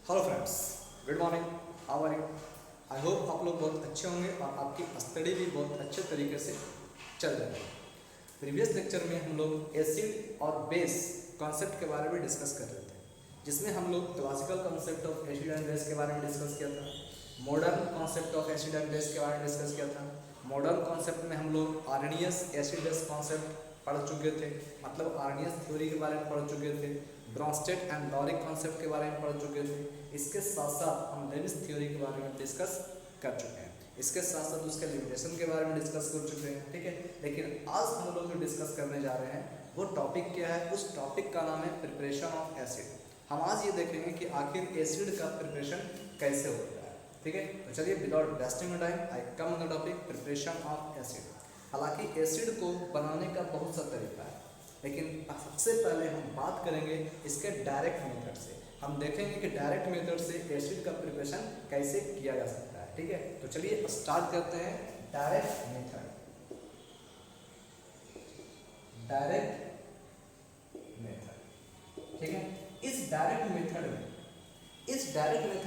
Hello friends, good morning, how are you. I hope आप लोग बहुत अच्छे होंगे और आपकी स्टडी भी बहुत अच्छे तरीके से चल रही है। प्रीवियस लेक्चर में हम लोग एसिड और बेस कॉन्सेप्ट के बारे में डिस्कस कर रहे थे, जिसमें हम लोग classical concept of acid and base के बारे में डिस्कस किया था, modern concept of acid and base के बारे में डिस्कस किया था। मॉडर्न कॉन्सेप्ट में हम लोग आर्नियस एसिड बेस कॉन्सेप्ट पढ़ चुके थे, मतलब आर्नियस थ्योरी के बारे में पढ़ चुके थे, ब्रॉन्स्टेड एंड लॉरिक कॉन्सेप्ट के बारे में पढ़ चुके थे। इसके साथ साथ हम लेविस थ्योरी के बारे में डिस्कस कर चुके हैं, इसके साथ साथ उसके लिमिटेशन के बारे में डिस्कस कर चुके हैं, ठीक है। लेकिन आज हम लोग जो डिस्कस करने जा रहे हैं वो टॉपिक क्या है, उस टॉपिक का नाम है प्रिपरेशन ऑफ एसिड। हम आज ये देखेंगे कि आखिर एसिड का प्रिपरेशन कैसे होता है, ठीक है। तो चलिए without wasting time I come on the topic preparation of acid. हालांकि एसिड को बनाने का बहुत सा तरीका है, लेकिन सबसे पहले हम बात करेंगे इसके डायरेक्ट मेथड से। हम देखेंगे कि डायरेक्ट मेथड से एसिड का प्रिपरेशन कैसे किया जा सकता है, ठीक है। तो चलिए स्टार्ट करते हैं डायरेक्ट मेथड। डायरेक्ट मेथड, ठीक है। इस डायरेक्ट मेथड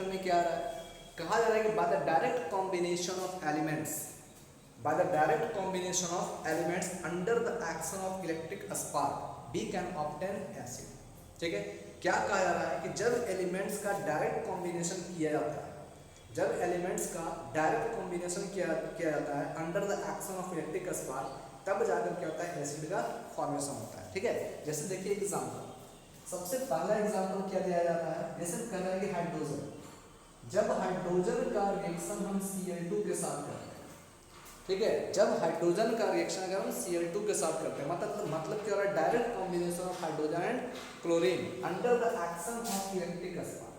में क्या आ रहा है, कहा जा रहा है कि by the direct combination of elements under the action of electric spark we can obtain acid, ठीक है। क्या कहा जा रहा है कि जब एलिमेंट्स का डायरेक्ट कॉम्बिनेशन किया जाता है, under the action of electric spark, तब जाकर क्या होता है, एसिड का फॉर्मेशन होता है, ठीक है। जैसे देखिए एग्जांपल, सबसे पहला एग्जांपल क्या दिया जाता है, जैसे कह रहा है कि हाइड्रोजन, जब हाइड्रोजन का रिएक्शन हम Cl2 के साथ करते हैं, ठीक है। जब हाइड्रोजन का रिएक्शन अगर हम Cl2 के साथ करते हैं, मतलब क्या हो रहा है, direct combination of hydrogen and chlorine under the action of electric spark,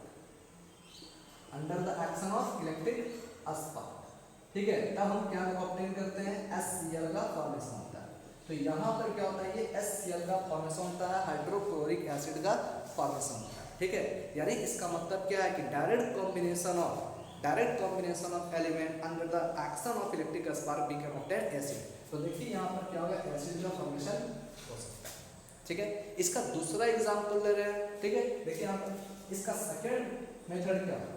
ठीक है। तब हम क्या ऑब्टेन करते हैं, HCl का फॉर्मेशन होता है। तो यहाँ पर क्या होता है, ये HCl का फॉर्मेशन होता है, हाइड्रोक्लोरिक एसिड का फॉर्मेशन होता है, ठीक है। यानी इसका मतलब क्या है कि direct combination of element under the action of electric spark we can obtain acid. तो देखिए यहाँ पर क्या होगा, एसिड का फॉर्मेशन हो सकता है, ठीक है। इसका दूसरा एग्जांपल ले रहे हैं, ठीक है। देखिए यहाँ पर इसका सेकंड मेथड क्या है।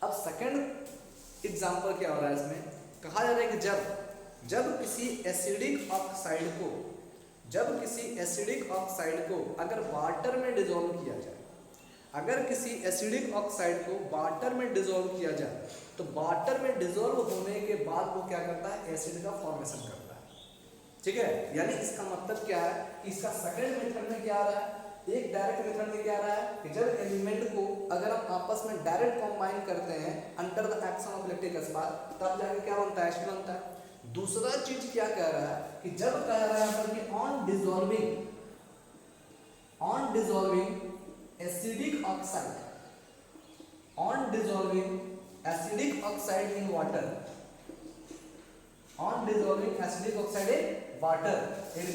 अब सेकंड एग्जांपल क्या हो रहा है, इसमें कहा जा रहा है कि जब किसी एसिडिक ऑक्साइड को अगर वाटर में डिसॉल्व किया जाए, अगर किसी एसिडिक ऑक्साइड को वाटर में डिसॉल्व किया जाए, तो वाटर में डिसॉल्व होने के बाद वो क्या करता है, एसिड का फॉर्मेशन करता है, ठीक है। यानी इसका मतलब क्या है, इसका सेकंड मेथड में क्या आ रहा है, एक डायरेक्ट मेथड में क्या आ रहा है कि जब एलिमेंट को अगर हम आपस में डायरेक्ट कंबाइन करते हैं under the action of electric spark, तब जाके क्या बनता है, एसिड बनता है। दूसरा चीज क्या कह रहा है कि जब कह रहा है कि on dissolving acidic oxide in water, it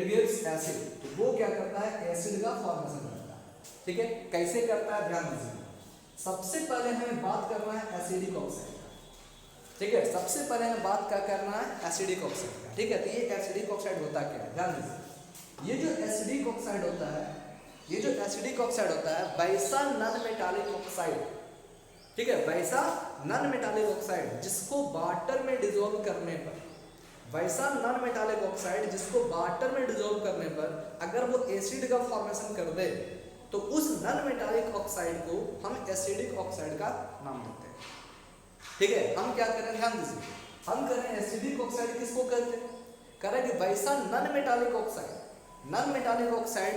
gives acid. तो वो क्या करता है, एसिड का फॉर्मेशन करता है, ठीक है। कैसे करता है, ध्यान दीजिए। सबसे पहले हमें बात करना है एसिडिक ऑक्साइड का, ठीक है। सबसे पहले हमें बात क्या करना है, एसिडिक ऑक्साइड का, ठीक है। तो ये एसिडिक ऑक्साइड होता क्या है, ध्यान दीजिए। ये जो एसिडिक ऑक्साइड होता है वैसा नॉन मेटालिक ऑक्साइड, ठीक है, वैसा नॉन मेटालिक ऑक्साइड जिसको वाटर में डिसॉल्व करने पर अगर वो एसिड का फॉर्मेशन कर दे, तो उस नॉन मेटालिक ऑक्साइड को हम एसिडिक ऑक्साइड का नाम देते हैं, ठीक है। हम क्या करें, ध्यान दीजिए, हम करें एसिडिक ऑक्साइड किसको कहते हैं, करें कि वैसा नॉन मेटालिक ऑक्साइड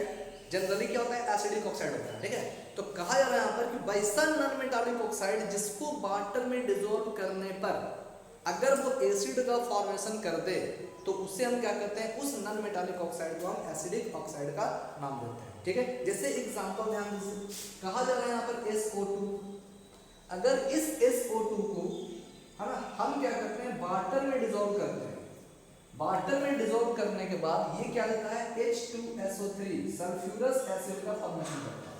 जनरली क्या होता है, एसिडिक ऑक्साइड होता है, ठीक है। तो कहा जा रहा है यहाँ पर कि वैसा नॉन मेटालिक ऑक्साइड जिसको वाटर में डिसॉल्व करने पर अगर वो एसिड का फॉर्मेशन कर दे, तो उसे हम क्या कहते हैं, उस नॉन मेटालिक ऑक्साइड को हम एसिडिक ऑक्साइड का नाम देते हैं, ठीक है। जैसे एग्जांपल ध्यान दीजिए, कहा जा रहा है यहाँ पर SO2, अगर इस SO2 को हम क्या करते हैं, वाटर में डिसॉल्व करते हैं, वाटर में डिसॉल्व करने के बाद ये क्या देता है, H2SO3 सल्फ्यूरस एसिड का फॉर्मेशन करता है,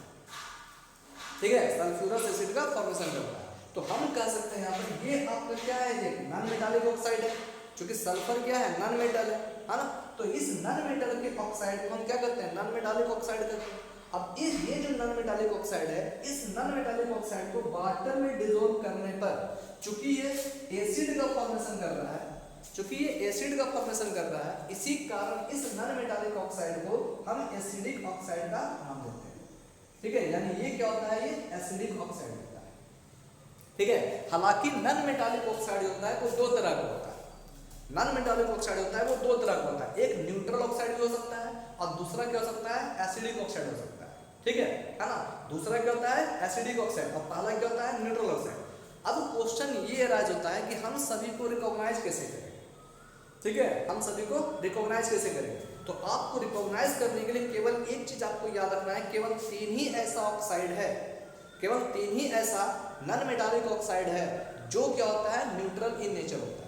ठीक है, सल्फ्यूरस एसिड का फॉर्मेशन करता है। तो हम कह सकते हैं यहाँ पर ये आपका क्या है, ये नॉन मेटालिक ऑक्साइड है, क्योंकि सल्फर क्या है, नॉन मेटल है ना। तो इस नॉन मेटल के ऑक्साइड को हम क्या करते हैं, नॉन मेटालिक ऑक्साइड कहते हैं। अब ये जो नॉन मेटालिक ऑक्साइड है, इस नॉन मेटालिक ऑक्साइड को वाटर में डिसॉल्व करने पर, चूंकि ये एसिड का फॉर्मेशन कर रहा है, इसी कारण इस नॉन मेटालिक ऑक्साइड को हम एसिडिक ऑक्साइड का नाम देते हैं। ठीक है, यानी ये क्या होता है, ये एसिडिक ऑक्साइड होता है। ठीक है, हालांकि नॉन मेटालिक ऑक्साइड होता है वो दो तरह का होता है। नॉन मेटालिक ऑक्साइड होता है वो दो तरह का होता है, एक न्यूट्रल ऑक्साइड भी हो सकता है और दूसरा क्या हो सकता है, एसिडिक ऑक्साइड हो सकता है। ठीक है ना, दूसरा क्या होता है, एसिडिक ऑक्साइड, और पहला क्या होता है, न्यूट्रल ऑक्साइड। अब क्वेश्चन ये राइज होता है कि हम सभी को रिकॉग्नाइज कैसे करें। ठीक है, हम सभी को रिकॉग्नाइज कैसे करेंगे, तो आपको रिकॉग्नाइज करने के लिए केवल एक चीज आपको याद रखना है, केवल 3 ही ऐसा ऑक्साइड है, केवल 3 ही ऐसा नॉन मेटालिक ऑक्साइड है जो क्या होता है, न्यूट्रल इन नेचर होता है।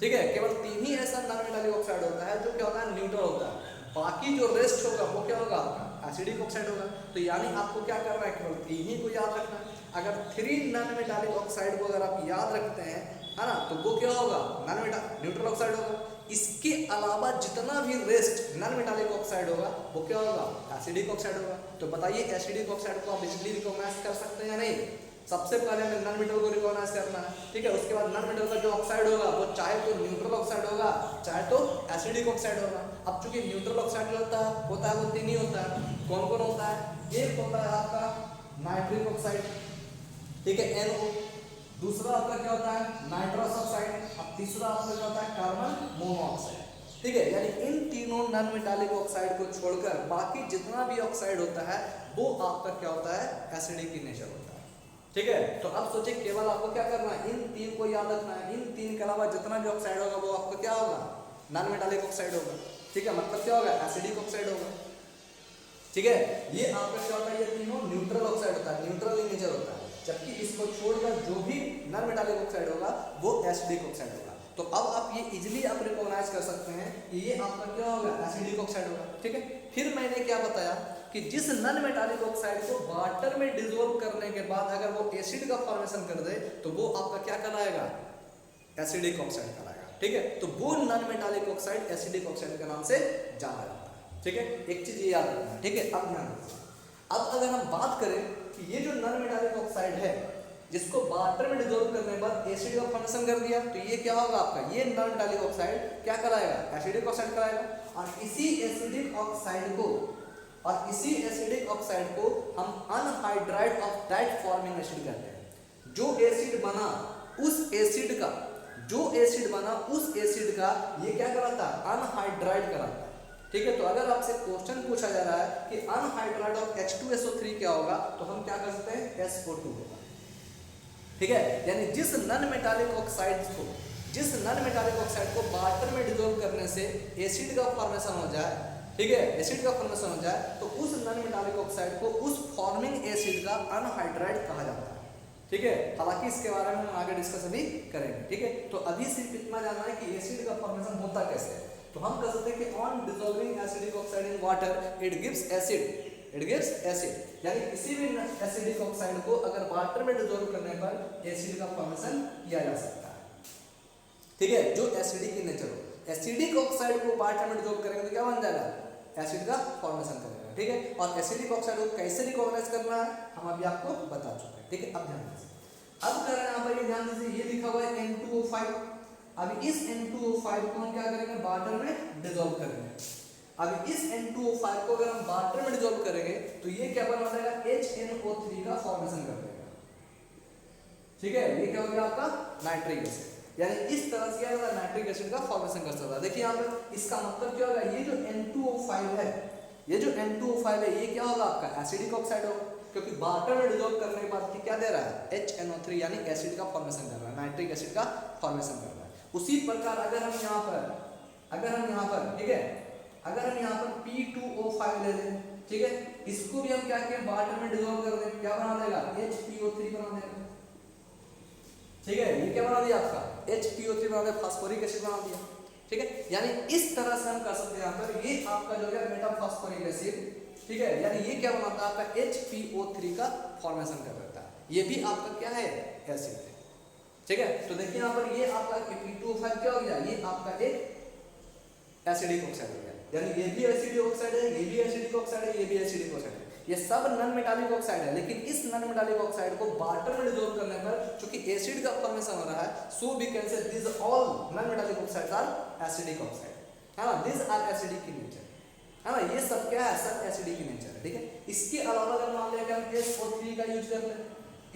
ठीक है, केवल 3 ही ऐसा नॉन मेटालिक ऑक्साइड होता है जो क्या होता है, न्यूट्रल होता है। बाकी जो रेस्ट होगा वो क्या होगा, एसिडिक ऑक्साइड होगा। तो यानी आपको क्या करना है, केवल 3 ही को याद रखना है। अगर 3 नॉन मेटालिक ऑक्साइड को अगर आप याद रखते हैं, है ना, तो वो क्या होगा, न्यूट्रल ऑक्साइड होगा। इसके अलावा जितना भी रेस्ट नॉन मेटालिक ऑक्साइड होगा वो क्या होगा, एसिडिक ऑक्साइड होगा। तो बताइए एसिडिक ऑक्साइड को आप इजीली रिकॉग्नाइज कर सकते हैं या नहीं। सबसे पहले हमें नॉन मेटल को रिकॉग्नाइज करना है। ठीक है, उसके बाद नॉन मेटल का जो ऑक्साइड होगा वो चाहे तो न्यूट्रल ऑक्साइड होगा, चाहे तो एसिडिक ऑक्साइड होगा। अब चूंकि न्यूट्रल ऑक्साइड जो होता है वो 3 ही होता है। कौन कौन होता है, एक होता है आपका नाइट्रिक ऑक्साइड, ठीक है, NO। दूसरा आपका क्या होता है, नाइट्रस ऑक्साइड। अब तीसरा आपका क्या होता है, कार्बन मोनोऑक्साइड। ठीक है, यानी इन तीनों नॉन मेटालिक ऑक्साइड को छोड़कर बाकी जितना भी ऑक्साइड होता है वो आपका क्या होता है, एसिडिक इन नेचर होता है। ठीक है, तो अब सोचिए केवल आपको क्या करना है, इन 3 को याद रखना है। इन 3 के अलावा जितना भी ऑक्साइड होगा वो आपका क्या होगा, नॉन मेटालिक ऑक्साइड होगा। ठीक है, मतलब क्या होगा, एसिडिक ऑक्साइड होगा। ठीक है, ये आपका क्या होता है, ये तीनों न्यूट्रल ऑक्साइड होता है, न्यूट्रल इन नेचर होता है। जबकि इसको छोड़कर जो भी नॉन मेटालिक ऑक्साइड होगा वो एसिडिक ऑक्साइड होगा। तो अब आप ये इजीली आप रिकॉग्नाइज कर सकते हैं कि ये आपका क्या होगा, एसिडिक ऑक्साइड होगा। ठीक है, फिर मैंने क्या बताया कि जिस नॉन मेटालिक ऑक्साइड को वाटर में डिसॉल्व करने के बाद अगर वो एसिड का फॉर्मेशन कर दे तो वो आपका क्या कहलाएगा, एसिडिक ऑक्साइड कहलाएगा। ठीक है, तो वो non metallic oxide acidic oxide के नाम से जाना जाता है। ठीक है, एक चीज ये याद रखना। ठीक है, अब ध्यान दीजिए, अब अगर हम बात करें कि ये जो नॉन मेटालिक ऑक्साइड है जिसको वाटर में डिसॉल्व करने के बाद एसिड का फॉर्मेशन कर दिया तो ये क्या होगा आपका, ये नॉन मेटालिक ऑक्साइड क्या कहलाएगा, एसिडिक ऑक्साइड कहलाएगा। और इसी एसिडिक ऑक्साइड को हम anhydride of that forming acid कहते हैं। जो एसिड बना उस एसिड का ये क्या कहलाता है, अनहाइड्राइड कहलाता है। ठीक है, तो अगर आपसे क्वेश्चन पूछा जा रहा है कि अनहाइड्राइड ऑफ H2SO3 क्या होगा, तो हम क्या कर सकते हैं, SO2 होगा। ठीक है, यानी जिस नॉन मेटालिक ऑक्साइड को वाटर में डिसॉल्व करने से एसिड का फॉर्मेशन हो जाए, ठीक है, एसिड का फॉर्मेशन हो जाए तो उस नॉन मेटालिक ऑक्साइड को उस फॉर्मिंग एसिड का अनहाइड्राइड कहा जाता है। ठीक है, हालांकि इसके बारे में हम आगे डिस्कस भी करेंगे। ठीक है, तो अभी सिर्फ इतना जानना है कि एसिड का फॉर्मेशन होता कैसे है। तो हम कह सकते हैं कि on dissolving acidic oxide in water it gives acid, यानी किसी भी एसिडिक ऑक्साइड को अगर वाटर में डिसॉल्व करने पर एसिड का फॉर्मेशन किया जा सकता है। ठीक है, जो एसिडिक इन नेचर हो। एसिडिक ऑक्साइड को वाटर में डिसॉल्व करेंगे तो क्या बन जाएगा, एसिड का फॉर्मेशन करेगा। ठीक है, और एसिडिक ऑक्साइड को कैसे रिकॉग्नाइज करना है हम अभी आपको बता चुके हैं। ठीक है, अब ध्यान दीजिए, अब कर रहे हैं यहाँ पर, ये ध्यान दीजिए, ये लिखा हुआ है N2O5। अब इस N2O5 को हम क्या करेंगे, वाटर में डिसॉल्व करेंगे। अब इस N2O5 को अगर हम वाटर में डिसॉल्व करेंगे तो ये क्या बना देगा, HNO3 का फॉर्मेशन कर देगा। ठीक है, ये क्या हो गया आपका, नाइट्रिक एसिड। यानी इस तरह से क्या होगा, नाइट्रिक एसिड का फॉर्मेशन कर सकता है। देखिए यहाँ पे इसका मतलब क्या होगा, ये जो N2O5 है, ये क्या होगा आपका, एसिडिक ऑक्साइड होगा, क्योंकि वाटर में डिसॉल्व करने के बाद क्या दे रहा है, HNO3 यानी एसिड का फॉर्मेशन कर रहा है, नाइट्रिक एसिड का फॉर्मेशन कर रहा है। उसी प्रकार अगर हम यहाँ पर ठीक है, अगर हम यहाँ पर P2O5 ले लें, ठीक है, इसको भी हम क्या किए, वाटर में डिसॉल्व कर दें, क्या बना देगा, HPO3 बना देगा। ठीक है, ये क्या बना दिया आपका, HPO3 बना दिया, फास्फोरिक एसिड बना दिया। ठीक है, यानी इस तरह से हम कर सकते हैं। यहाँ पर ये आपका जो है मेटाफॉस्फोरिक एसिड, ठीक है, यानी ये क्या बनाता है आपका, HPO3 का फॉर्मेशन कर देता है। ये भी आपका क्या है, एसिड है। ठीक है, तो देखिए यहाँ पर ये आपका P2O5 क्या हो गया, ये आपका एक एसिडिक ऑक्साइड हो गया, यानी ये भी एसिडिक ऑक्साइड है, ये भी एसिडिक ऑक्साइड है, ये भी एसिडिक ऑक्साइड है। ये सब नॉन मेटालिक ऑक्साइड है, लेकिन इस नॉन मेटालिक ऑक्साइड को वाटर में डिसॉल्व करने पर चूंकि एसिड का फॉर्मेशन हो रहा है, so we can say this all non metallic oxides are acidic oxide, है ना, this are acidic in nature, है ना, ये सब क्या है, सब एसिडिक इन नेचर है, ठीक है। इसके अलावा अगर मान लिया कि हम SO3 का यूज कर ले,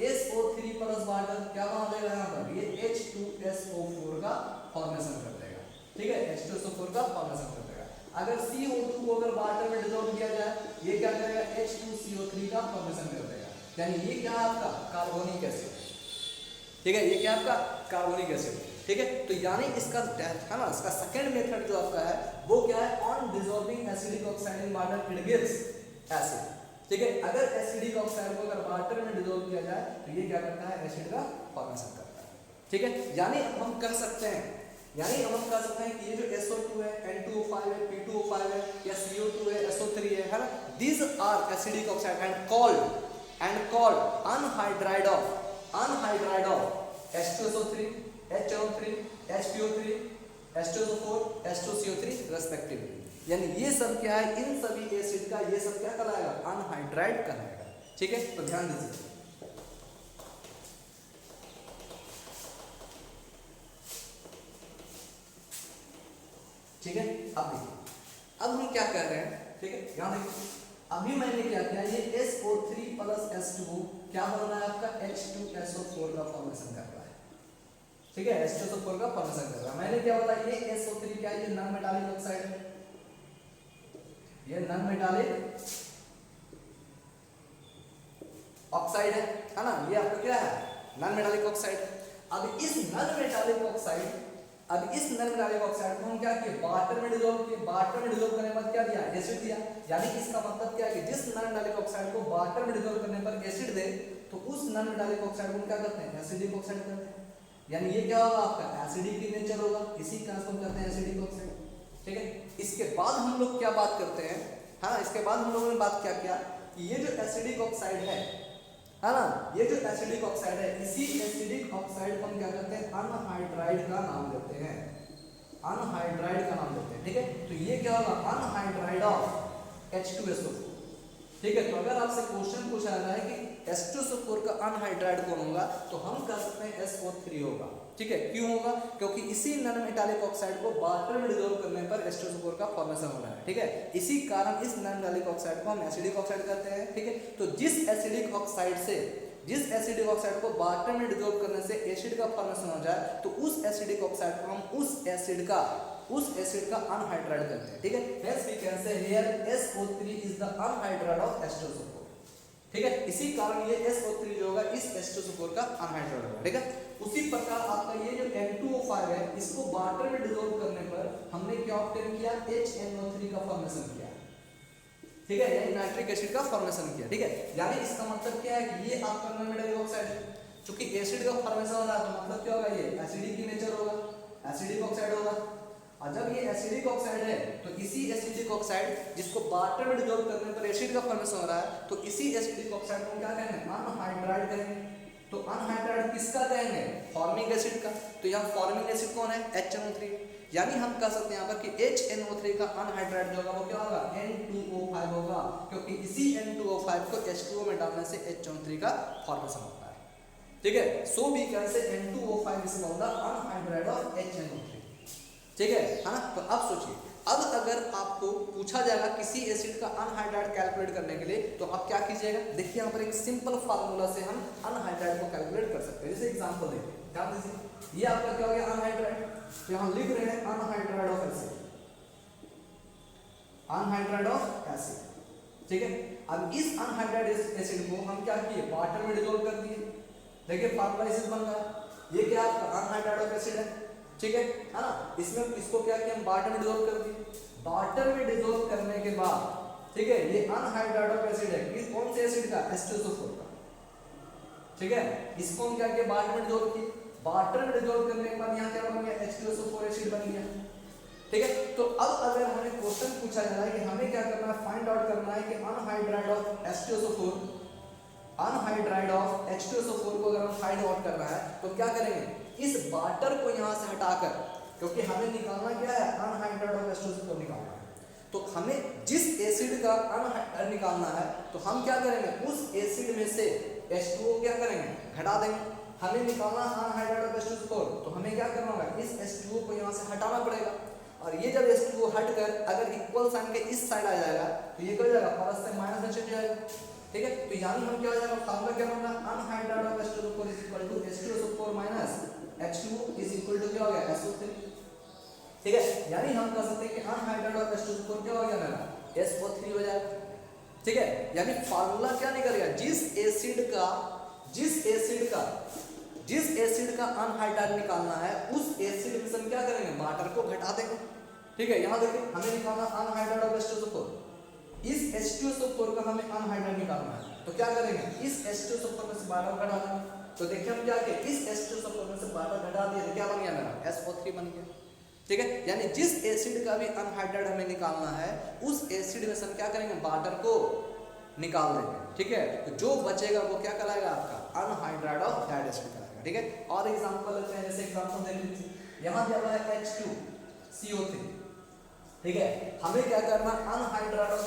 SO3 प्लस वाटर क्या बना देगा यहाँ पर, ये H2SO4 का फॉर्मेशन कर देगा, ठीक है, H2SO4 का फॉर्मेशन कर देगा। अगर CO2 को अगर वाटर में डिसॉल्व किया जाए, ये क्या करेगा, H2CO3 का फॉर्मेशन कर देगा, यानी ये क्या है आपका कार्बोनिक एसिड, ठीक है, ये क्या आपका कार्बोनिक एसिड, ठीक है। तो यानी इसका है ना, इसका सेकंड मेथड जो आपका है वो क्या है, on dissolving acidic oxide in water it gives acid, ठीक है। अगर एसिडिक ऑक्साइड को अगर वाटर में डिसॉल्व किया जाए तो ये क्या करता है, एसिड का फॉर्मेशन करता है, ठीक है। यानी हम कह सकते हैं कि ये जो SO2 है, N2O5 है, P2O5 है, या CO2 है, SO3 है ना, these are acidic oxide and called anhydride of H2SO3, HNO3, H2O3, H2SO4, H2CO3 respectively. यानी ये सब क्या है, इन सभी एसिड का ये सब क्या कहलाएगा, अनहाइड्राइड कहलाएगा, ठीक है। तो ध्यान दीजिए, ठीक है। अब देखिए, अब हम क्या कर रहे हैं, ठीक है, यहाँ देखिए, अभी मैंने क्या किया, ये SO3 प्लस H2O क्या बन रहा है आपका, H2SO4 का फॉर्मेशन कर रहा है, ठीक है, H2SO4 का फॉर्मेशन कर रहा है। मैंने क्या बोला, ये SO3 क्या है, ये नॉन मेटालिक ऑक्साइड है, ये नॉन मेटालिक ऑक्साइड है ना, ये आपका क्या है, नॉन मेटालिक ऑक्साइड। अब इस नॉन मेटालिक ऑक्साइड को हम क्या किए, वाटर में डिसॉल्व किए, वाटर में डिसॉल्व करने के बाद क्या दिया, एसिड दिया। यानी इसका मतलब क्या है कि जिस नॉन मेटालिक ऑक्साइड को वाटर में डिसॉल्व करने पर एसिड दे, तो उस नॉन मेटालिक ऑक्साइड को क्या करते हैं, एसिडिक ऑक्साइड करते हैं। यानी ये क्या होगा, आपका एसिडिक इन नेचर होगा, इसी का हम कहते हैं एसिडिक ऑक्साइड, ठीक है। इसके बाद हम लोग क्या बात करते हैं, हाँ, इसके बाद हम लोगों ने बात क्या किया कि ये जो एसिडिक ऑक्साइड है ना, ये जो एसिडिक ऑक्साइड है, इसी एसिडिक ऑक्साइड को हम क्या करते हैं, अनहाइड्राइड का नाम देते हैं, अनहाइड्राइड का नाम देते हैं, ठीक है। तो ये क्या होगा, अनहाइड्राइड ऑफ H2SO4, ठीक है। तो अगर आपसे क्वेश्चन पूछा जा रहा है कि H2SO4 का अनहाइड्राइड कौन होगा, तो हम कह सकते हैं SO3 होगा, ठीक है। क्यों होगा, क्योंकि इसी नॉन मेटालिक ऑक्साइड को वाटर में डिसॉल्व करने पर H2SO4 का फॉर्मेशन हो रहा है, ठीक है। इसी कारण इस नॉन मेटालिक ऑक्साइड को हम एसिडिक ऑक्साइड कहते हैं, ठीक है। तो जिस एसिडिक ऑक्साइड को वाटर में डिसॉल्व करने से एसिड का फॉर्मेशन हो जाए, तो उस एसिडिक ऑक्साइड को हम उस एसिड का अनहाइड्राइड कहते हैं, ठीक है। Hence we can say here SO3 is the anhydride of H2SO4, ठीक है। इसी कारण ये SO3 जो होगा इस H2SO4 का अनहाइड्राइड होगा, ठीक है। उसी प्रकार आपका ये जो N2O5 है, इसको वाटर में डिसॉल्व करने पर हमने क्या ऑब्टेन किया, HNO3 का फॉर्मेशन किया, ठीक है, यानी नाइट्रिक एसिड का फॉर्मेशन किया, ठीक है। यानी इसका मतलब क्या है कि ये आपका नॉन मेटालिक ऑक्साइड है, क्योंकि एसिड का फॉर्मेशन हो रहा है, तो मतलब क्या होगा, ये एसिडिक इन नेचर होगा, एसिडिक ऑक्साइड होगा। और जब ये एसिडिक ऑक्साइड है, तो इसी एसिडिक ऑक्साइड जिसको वाटर में डिसॉल्व करने पर एसिड का फॉर्मेशन हो रहा है, तो इसी एसिडिक ऑक्साइड को क्या कहेंगे, अनहाइड्राइड कहेंगे। तो अनहाइड्राइड किसका कहेंगे, फॉर्मिंग एसिड का। तो यहाँ फॉर्मिंग एसिड कौन है, HNO3। यानी हम कह सकते हैं यहाँ पर कि HNO3 का अनहाइड्राइड जो होगा वो क्या होगा, N2O5 होगा, क्योंकि इसी N2O5 को H2O में डालने से HNO3 का फॉर्मेशन होता है, ठीक है। So we can say N2O5 is called the anhydride of HNO3, ठीक है ना। तो अब सोचिए, अब अगर आपको पूछा जाएगा किसी एसिड का अनहाइड्राइड कैलकुलेट करने के लिए, तो आप क्या कीजिएगा, देखिए यहाँ पर एक सिंपल फार्मूला से हम अनहाइड्राइड को कैलकुलेट कर सकते हैं। जैसे एग्जांपल देखिए, ध्यान दीजिए, ये आपका क्या हो गया, अनहाइड्राइड। तो यहाँ लिख रहे हैं anhydride of acid, anhydride of acid, ठीक है। अब इस अनहाइड्राइड एसिड को हम क्या किए, वाटर में डिसॉल्व कर दिए। देखिए फार्मूला इसे बन रहा, ये क्या आपका अनहाइड्राइड ऑफ एसिड है, ठीक है ना। इसमें इसको क्या किया, हम वाटर में डिसॉल्व कर दिए। वाटर में डिसॉल्व करने के बाद, ठीक है, ये अनहाइड्राइड ऑफ एसिड है, किस कौन से एसिड का, H2SO4 का, ठीक है। इसको हम क्या किया, वाटर में डिसॉल्व किए। वाटर में डिसॉल्व करने के बाद यहाँ क्या बन गया, H2SO4 एसिड बन गया, ठीक है। तो अब अगर हमें क्वेश्चन पूछा जा रहा है कि हमें क्या करना है, फाइंड आउट करना है कि अनहाइड्राइड ऑफ H2SO4 को अगर हम फाइंड आउट करना है, तो क्या करेंगे, इस वाटर को यहाँ से हटाकर, क्योंकि हमें निकालना क्या है, अनहाइड्राइड ऑफ H2SO4 निकालना है, तो हमें जिस एसिड का अनहाइड्राइड निकालना है तो हम क्या करेंगे, उस एसिड में से H2O क्या करेंगे, घटा देंगे। हमें निकालना अनहाइड्राइड ऑफ H2O, तो हमें क्या करना होगा, इस H2O को यहाँ से हटाना पड़ेगा। और ये जब H2O हटकर अगर इक्वल साइन के इस साइड आ जाएगा तो ये क्या हो जाएगा, प्लस से माइनस में चेंज हो जाएगा। ठीक है, तो यानी हम क्या हो जाएगा, फार्मूला क्या बन रहा है, anhydride of H2O is equal to H2O minus H2O is equal to क्या हो गया, SO3। ठीक है, यानी हम कह सकते हैं कि अनहाइड्राइड ऑफ H2O क्या हो गया मेरा, SO3 हो जाएगा। ठीक है, यानी फार्मूला क्या निकलेगा, जिस एसिड का अनहाइड्राइड निकालना है उस एसिड में हम क्या करेंगे, वाटर को घटा देंगे। ठीक है, यहाँ देखिए हमें निकालना अनहाइड्राइड ऑफ H2O, इस H2SO4 का हमें अनहाइड्राइड निकालना है, तो क्या करेंगे, इस H2SO4 में से वाटर घटा देंगे। तो देखिए हम क्या किए, इस H2SO4 में से वाटर घटा दिए तो क्या बन गया मेरा, SO3 बन गया। ठीक है, यानी जिस एसिड का भी अनहाइड्राइड हमें निकालना है उस एसिड में हम क्या करेंगे, वाटर को निकाल देंगे। ठीक है, तो जो बचेगा वो क्या कहलाएगा, आपका अनहाइड्राइड ऑफ दैट एसिड कहलाएगा। ठीक है, और एग्जांपल लेते हैं, जैसे एग्जांपल देख लीजिए, यहाँ दिया हुआ है H2CO3। ठीक है, हमें क्या करना, अनहाइड्राइड ऑफ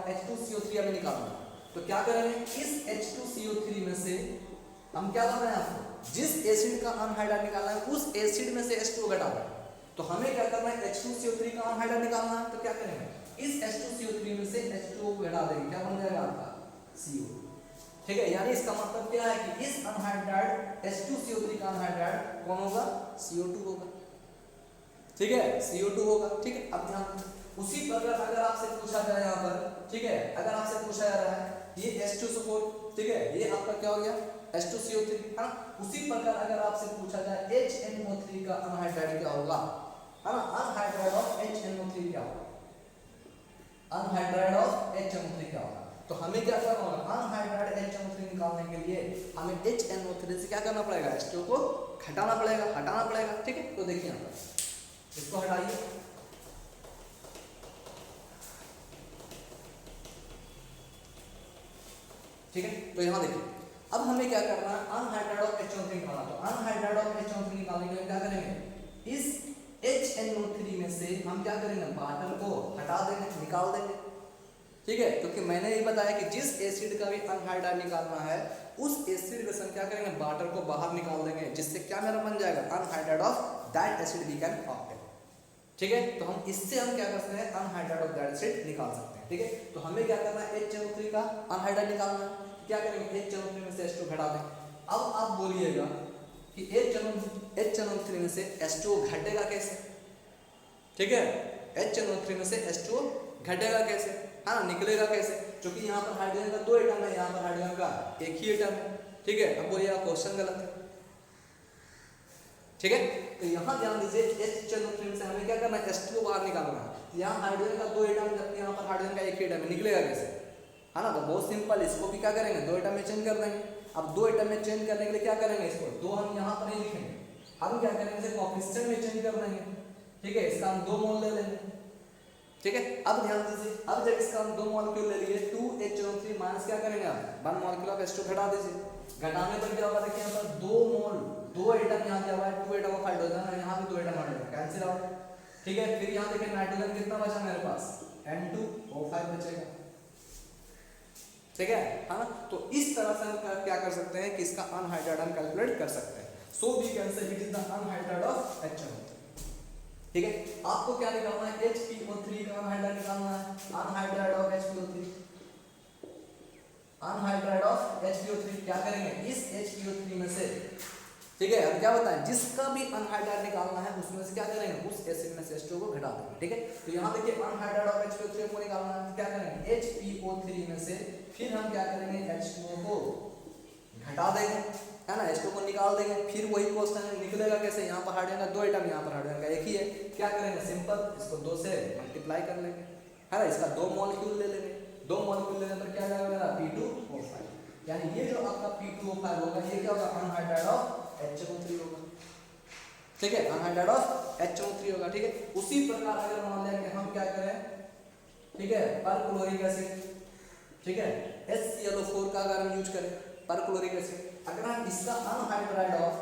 H2CO3 हमें निकालना। तो क्या करेंगे, इस H2CO3 में से हम क्या करना है, आपको जिस एसिड का अनहाइड्राइड निकालना है उस एसिड में से H2O घटा दें। तो हमें क्या करना है, H2CO3 का अनहाइड्राइड निकालना है, तो क्या करेंगे, इस H2CO3 में से H2O घटा देंगे, क्या बन जाएगा आपका CO। ठीक है, यानी इसका मतलब क्या है कि इस अनहाइड्राइड H2CO3 का अनहाइड्राइड कौन होगा, CO2 होगा। ठीक है, CO2 होगा। ठीक है, अब ध्यान उसी प्रकार अगर आपसे पूछा जाए यहाँ पर, ठीक है, अगर आपसे पूछा जा रहा है ये H2SO4, ठीक है, ये आपका क्या हो गया H2CO3, हाँ, उसी प्रकार अगर आपसे पूछा जाए HNO3 का अनहाइड्राइड क्या होगा, है ना, अनहाइड्राइड ऑफ HNO3 क्या होगा, अनहाइड्राइड ऑफ HNO3 क्या होगा। तो हमें क्या करना होगा, अनहाइड्राइड HNO3 निकालने के लिए हमें HNO3 से क्या करना पड़ेगा, H2O को हटाना पड़ेगा। ठीक है, तो देखिए यहाँ पर इसको हटाइए। ठीक है, तो यहाँ देखिए अब हमें क्या करना है, अनहाइड्राइड ऑफ HNO3 निकालना। तो अनहाइड्राइड ऑफ HNO3 निकालने के लिए क्या करेंगे, इस HNO3 में से हम क्या करेंगे, वाटर को हटा देंगे, निकाल देंगे। ठीक है, क्योंकि मैंने ये बताया कि जिस एसिड का भी अनहाइड्राइड निकालना है उस एसिड में से हम क्या करेंगे, वाटर को बाहर निकाल देंगे, जिससे क्या मेरा बन जाएगा, anhydride of that acid we can obtain. ठीक है, तो हम इससे हम क्या कर सकते हैं, अनहाइड्राइड ऑफ दैट एसिड निकाल सकते हैं। ठीक है, तो हमें क्या करना है, HNO3 का अनहाइड्राइड निकालना है, क्या करेंगे, HNO3 में से H2 घटा दें। अब आप बोलिएगा कि HNO3 में से H2 घटेगा कैसे। ठीक है, HNO3 में से H2 घटेगा कैसे, है ना, निकलेगा कैसे, क्योंकि यहाँ पर हाइड्रोजन का 2 एटम है, यहाँ पर हाइड्रोजन का एक ही एटम है। ठीक है, अब बोलिएगा क्वेश्चन गलत है। ठीक है, तो यहाँ ध्यान दीजिए, HNO3 में से हमें क्या करना है, H2 बाहर निकालना है। यहाँ हाइड्रोजन का 2 एटम जबकि यहाँ पर हाइड्रोजन का एक ही एटम है, निकलेगा कैसे, है ना। तो बहुत सिंपल, इसको भी क्या करेंगे, 2 एटम में चेंज कर देंगे। अब 2 एटम में चेंज करने के लिए क्या करेंगे, इसको 2 हम यहाँ पर नहीं लिखेंगे, हम क्या करेंगे, इसे कोएफिशिएंट में चेंज कर देंगे। ठीक है, इसका हम 2 मोल ले लेंगे। ठीक है, अब ध्यान दीजिए, अब जब इसका हम 2 मॉलिक्यूल ले लिए, 2HNO3 माइनस क्या करेंगे, आप 1 मॉलिक्यूल ऑफ H2 घटा दीजिए। घटाने पर क्या होगा, देखिए यहाँ पर 2 मोल, 2 एटम यहाँ दिया हुआ है, 2 एटम ऑफ हाइड्रोजन और यहाँ भी 2 एटम हाइड्रोजन, कैंसिल आउट। ठीक है, फिर यहाँ देखिए नाइट्रोजन कितना बचा मेरे पास, N2O5 बचेगा। ठीक है ना, तो इस तरह से हम क्या कर सकते हैं कि इसका अनहाइड्राइड हम कैलकुलेट कर सकते हैं। So we can say it is the anhydride of HNO3। ठीक है, आपको क्या निकालना है, HPO3 का अनहाइड्राइड निकालना है, anhydride of HPO3, anhydride of HPO3 क्या करेंगे, इस HPO3 में से, ठीक है, हम क्या बताएं, जिसका भी अनहाइड्राइड निकालना है उसमें से क्या करेंगे, उस एसिड में से H2O को घटा देंगे। ठीक है, तो यहाँ देखिए अनहाइड्राइड ऑफ HPO3 को निकालना है, क्या करेंगे, HPO3 में से फिर हम क्या करेंगे, H2O को घटा देंगे, है ना, H2O को निकाल देंगे। फिर वही क्वेश्चन है, निकलेगा कैसे, यहाँ पर हाइड्रोजन का 2 एटम, यहाँ पर हाइड्रोजन का एक ही है, क्या करेंगे, सिंपल इसको 2 से मल्टीप्लाई कर लेंगे, है ना, इसका 2 मॉलिक्यूल ले लेंगे। 2 मॉलिक्यूल लेने पर क्या जाएगा मेरा, P2O5, यानी ये जो आपका P2O5 होगा ये क्या होगा, अनहाइड्राइड ऑफ HNO3 होगा। ठीक है, अनहाइड्राइड ऑफ HNO3 होगा। ठीक है, उसी प्रकार अगर मान लें कि हम क्या करें, ठीक है, परक्लोरिक एसिड, ठीक है, HClO4 का अगर हम यूज करें, परक्लोरिक एसिड, अगर हम इसका अनहाइड्राइड ऑफ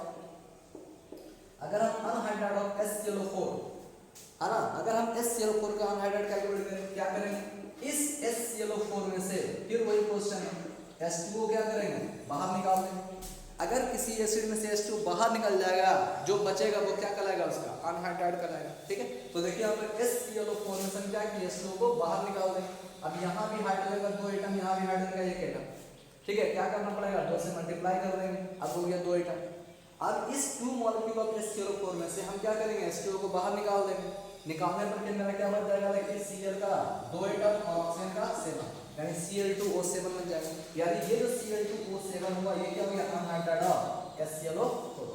अगर हम अनहाइड्राइड ऑफ HClO4 है ना, अगर हम HClO4 का अनहाइड्राइड कैलकुलेट करें, क्या करेंगे, इस HClO4 में से फिर वही क्वेश्चन है, H2O क्या करेंगे, बाहर निकाल देंगे। अगर किसी एसिड में से H2 बाहर निकल जाएगा, जो बचेगा वो क्या कहलाएगा, उसका अनहाइड्राइड कहलाएगा। ठीक है, तो देखिए यहाँ पर HClO4 में से क्या कि H2O को बाहर निकाल देंगे। अब यहाँ भी हाइड्रोजन का 2 एटम, यहाँ भी हाइड्रोजन का 1 एटम। ठीक है, क्या करना पड़ेगा, 2 से मल्टीप्लाई कर देंगे, अब हो गया 2 एटम। अब इस 2 मॉलिक्यूल ऑफ HClO4 में से हम क्या करेंगे, H2O को बाहर निकाल देंगे। निकालने पर मेरा क्या बच जाएगा, देखिए Cl का 2 एटम और ऑक्सीजन का 7, यानी Cl2O7 बन जाएगा। यानी ये जो Cl2O7 हुआ ये क्या हो गया, अनहाइड्राइड ऑफ HClO4।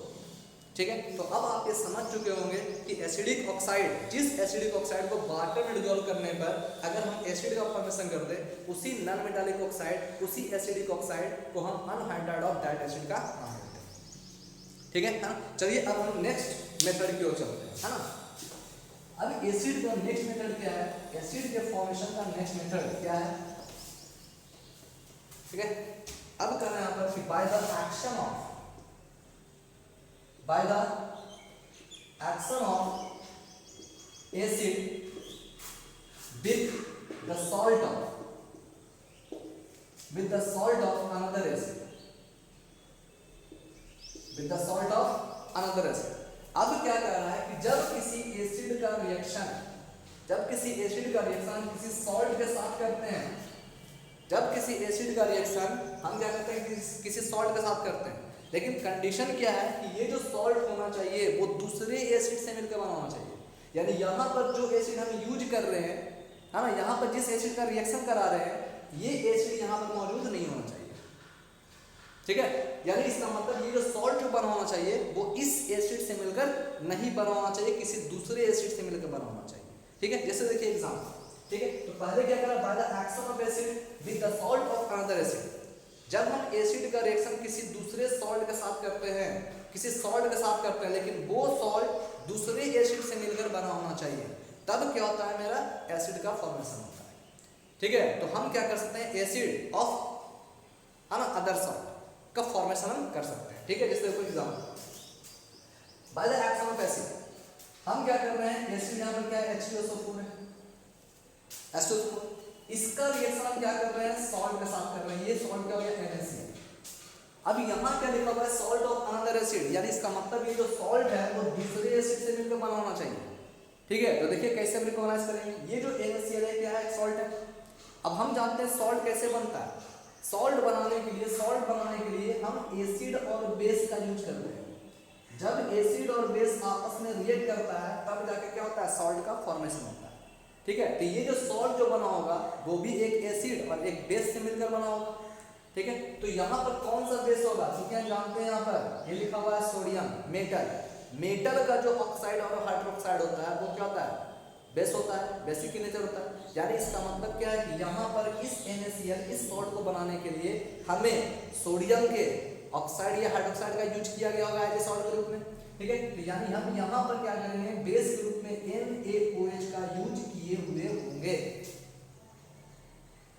ठीक है, तो अब आप ये समझ चुके होंगे कि एसिडिक ऑक्साइड, जिस एसिडिक ऑक्साइड को वाटर में डिसॉल्व करने पर अगर हम एसिड का फॉर्मेशन कर दे, उसी नॉन मेटालिक ऑक्साइड, उसी एसिडिक ऑक्साइड को हम अनहाइड्राइड ऑफ दैट एसिड का नाम देते हैं। ठीक है ना, चलिए अब हम नेक्स्ट मेथड की ओर चलते हैं, है ना। अब एसिड का नेक्स्ट मेथड क्या है, एसिड के फॉर्मेशन का नेक्स्ट मेथड क्या है। ठीक है, अब करना है यहाँ पर कि bye the action of acid with the salt of another acid, अब क्या कह रहा है कि जब किसी एसिड का रिएक्शन किसी सॉल्ट के साथ करते हैं, जब किसी एसिड का रिएक्शन हम क्या करते हैं, किसी सॉल्ट के साथ करते हैं, लेकिन कंडीशन क्या है कि ये जो सॉल्ट होना चाहिए वो दूसरे एसिड से मिलकर बना होना चाहिए। यानी यहाँ पर जो एसिड हम यूज कर रहे हैं, है ना, यहाँ पर जिस एसिड का रिएक्शन करा रहे हैं, ये एसिड यहाँ पर मौजूद नहीं होना चाहिए। ठीक है, यानी इसका मतलब ये जो सॉल्ट जो बना होना चाहिए वो इस एसिड से मिलकर नहीं बना होना चाहिए, किसी दूसरे एसिड से मिलकर बना होना चाहिए। ठीक है, जैसे देखिए एग्जाम्पल। ठीक है, तो पहले क्या करा, bye the action of acid with the salt of another acid. जब हम एसिड का रिएक्शन किसी दूसरे सॉल्ट के साथ करते हैं, लेकिन वो सॉल्ट दूसरे एसिड से मिलकर बना होना चाहिए, तब क्या होता है, मेरा एसिड का फॉर्मेशन होता है। ठीक है, तो हम क्या कर सकते हैं, एसिड ऑफ अदर सॉल्ट का फॉर्मेशन हम कर सकते हैं। ठीक है, जैसे कोई example, bye the action of acid हम क्या कर रहे हैं, एसिड यहाँ पर क्या है, H2SO4 है, H2SO4, इसका रिएक्शन हम क्या कर रहे हैं, सॉल्ट के साथ कर रहे हैं। ये सॉल्ट क्या हो गया, NaCl। अब यहाँ क्या लिखा हुआ है, सॉल्ट ऑफ अनदर एसिड, यानी इसका मतलब ये जो सॉल्ट है वो दूसरे एसिड से मिलकर बना होना चाहिए। ठीक है, तो देखिए कैसे हम रिकॉग्नाइज करेंगे, ये जो NaCl है क्या है, सॉल्ट है। अब हम जानते हैं सॉल्ट कैसे बनता है, सॉल्ट बनाने के लिए हम एसिड और बेस का यूज करते हैं। जब एसिड और बेस आपस में रिएक्ट करता है तब जाके क्या होता है, सॉल्ट का फॉर्मेशन होता है। ठीक है, तो ये जो सॉल्ट जो बना होगा वो भी एक एसिड और एक बेस से मिलकर बना होगा। ठीक है, तो यहाँ पर कौन सा बेस होगा, क्योंकि हम जानते हैं यहाँ पर ये लिखा हुआ है सोडियम, मेटल का जो ऑक्साइड और हाइड्रोक्साइड होता है वो क्या होता है, बेस होता है, बेसिक इन नेचर होता है। यानी इसका मतलब क्या है कि यहाँ पर इस NaCl, इस सॉल्ट को बनाने के लिए हमें सोडियम के ऑक्साइड या हाइड्रोक्साइड का यूज किया गया होगा एज ए सॉल्ट के रूप में। ठीक है, तो यानी हम यहाँ पर क्या करेंगे, बेस के रूप में NaOH का यूज किए हुए होंगे।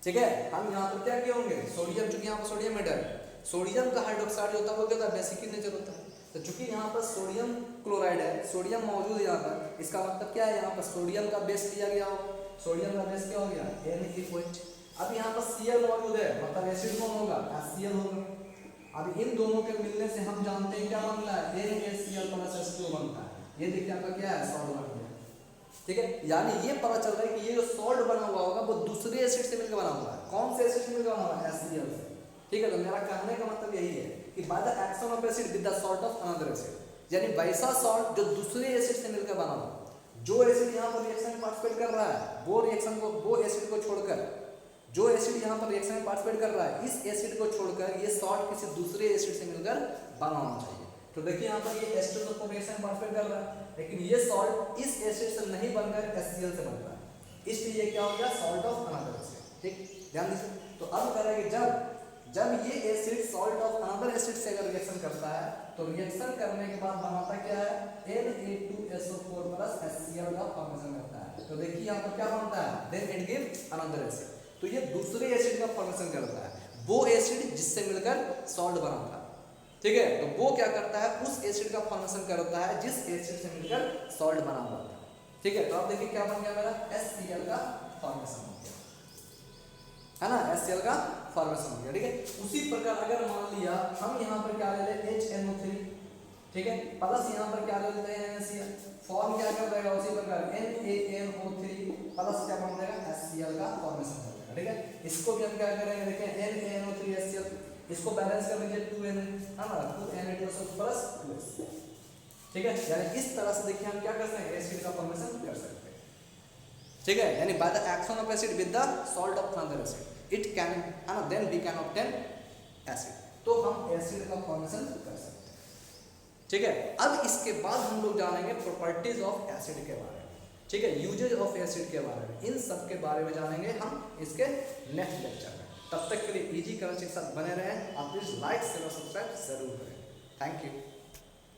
ठीक है, हम यहाँ पर क्या किए होंगे, सोडियम, चूंकि यहाँ पर सोडियम मेटल, सोडियम का हाइड्रोक्साइड होता है वो क्या होता है, बेसिक इन नेचर होता है। तो चूंकि यहाँ पर सोडियम क्लोराइड है, सोडियम मौजूद है यहाँ पर, इसका मतलब क्या है, यहाँ पर सोडियम का बेस लिया गया हो, सोडियम का बेस क्या हो गया, NaOH। अब यहाँ पर Cl मौजूद है, मतलब एसिड कौन होगा, HCl होगा। अब इन दोनों के मिलने से हम जानते हैं क्या बनता है, NaCl + H2O बनता है। ये देखिए आपका क्या है, सॉल्ट बन गया। ठीक है, यानी ये पता चल रहा है कि ये जो सॉल्ट बना हुआ होगा वो दूसरे एसिड से मिलकर बना हुआ है। कौन से एसिड से मिलकर बना हुआ है, HCl से। ठीक है, तो मेरा कहने का मतलब यही है कि bye the action of acid with the salt of another acid, यानी वैसा सॉल्ट जो दूसरे एसिड से मिलकर बना हो। जो एसिड यहाँ पर रिएक्शन में पार्टिसिपेट कर रहा है वो एसिड को छोड़कर, जो एसिड यहाँ पर रिएक्शन में पार्टिसिपेट कर रहा है, इस एसिड को छोड़कर ये सॉल्ट किसी दूसरे एसिड से मिलकर बना होना चाहिए। तो देखिए यहाँ पर ये H2SO4 रिएक्शन में पार्टिसिपेट कर रहा है, लेकिन ये सॉल्ट इस एसिड से नहीं बनकर HCl से बनता है, इसलिए ये क्या हो गया, सॉल्ट ऑफ अनदर एसिड। ठीक, ध्यान दीजिए। तो अब करेंगे, जब ये acid salt of another acid से अगर रिएक्शन करता है तो रिएक्शन करने के बाद बनाता क्या है, Na2SO4 + HCl का फॉर्मेशन करता है। तो देखिए यहाँ पर क्या बनता है, then it gives another acid. तो ये दूसरे एसिड का फॉर्मेशन करता है, वो एसिड जिससे मिलकर सॉल्ट बना था। ठीक है, तो वो क्या करता है, उस एसिड का फॉर्मेशन कर होता है जिस एसिड से मिलकर सॉल्ट बना हुआ था। ठीक है, तो आप देखिए क्या बन गया मेरा HCl का फॉर्मेशन हो गया, है ना, HCl का फॉर्मेशन हो गया। ठीक है, उसी प्रकार अगर मान लिया हम यहाँ पर क्या ले लें HNO3, ठीक है, प्लस यहाँ पर क्या ले लेते हैं NaCl, फॉर्म क्या कर देगा उसी प्रकार NaNO3 प्लस क्या बन जाएगा HCl का फॉर्मेशन हो जाएगा। ठीक है, इसको भी हम क्या करेंगे, देखें NaNO3HCl, इसको बैलेंस कर लीजिए 2N, है ना, 2Na2 प्लस 2H। ठीक है, यानी इस तरह से देखिए हम क्या कर सकते हैं, एसिड का फॉर्मेशन कर सकते हैं। ठीक है, यानी by the action of acid with the salt of another acid it can, है ना, then we can obtain acid, तो हम एसिड का फॉर्मेशन कर सकते हैं। ठीक है, अब इसके बाद हम लोग जानेंगे प्रॉपर्टीज ऑफ एसिड के बारे में। ठीक है, यूजेज ऑफ एसिड के बारे में, इन सब के बारे में जानेंगे हम इसके नेक्स्ट लेक्चर में। तब तक के लिए इजी करंट के साथ बने रहें। आप प्लीज लाइक शेयर और सब्सक्राइब जरूर करें। Thank you.